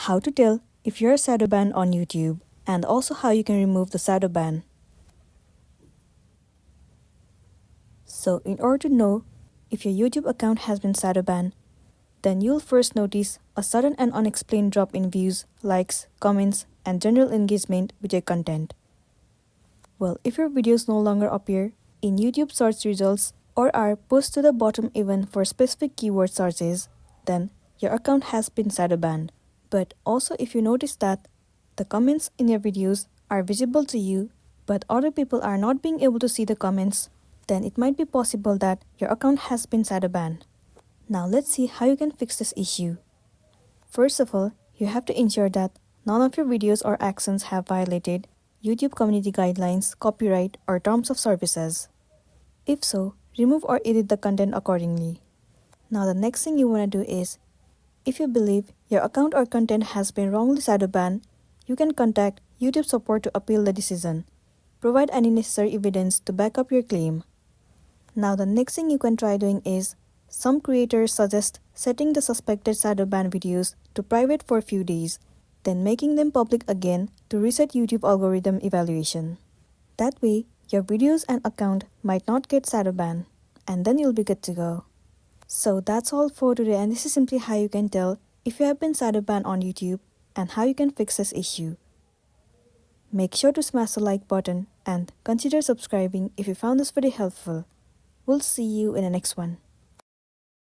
how to tell if you're shadowbanned on YouTube, and also how you can remove the shadow ban. So in order to know if your YouTube account has been shadowbanned, then you'll first notice a sudden and unexplained drop in views, likes, comments, and general engagement with your content. Well, if your videos no longer appear in YouTube search results or are pushed to the bottom even for specific keyword searches, then your account has been shadowbanned. But also if you notice that the comments in your videos are visible to you, but other people are not being able to see the comments, then it might be possible that your account has been shadowbanned. Now let's see how you can fix this issue. First of all, you have to ensure that none of your videos or actions have violated YouTube community guidelines, copyright, or terms of services. If so, remove or edit the content accordingly. Now the next thing you want to do is, if you believe your account or content has been wrongly shadowbanned, you can contact YouTube support to appeal the decision. Provide any necessary evidence to back up your claim. Now the next thing you can try doing is, some creators suggest setting the suspected shadowban videos to private for a few days, then making them public again to reset YouTube algorithm evaluation. That way, your videos and account might not get shadowbanned, and then you'll be good to go. So that's all for today, and this is simply how you can tell if you have been shadowbanned on YouTube and how you can fix this issue. Make sure to smash the like button and consider subscribing if you found this video helpful. We'll see you in the next one.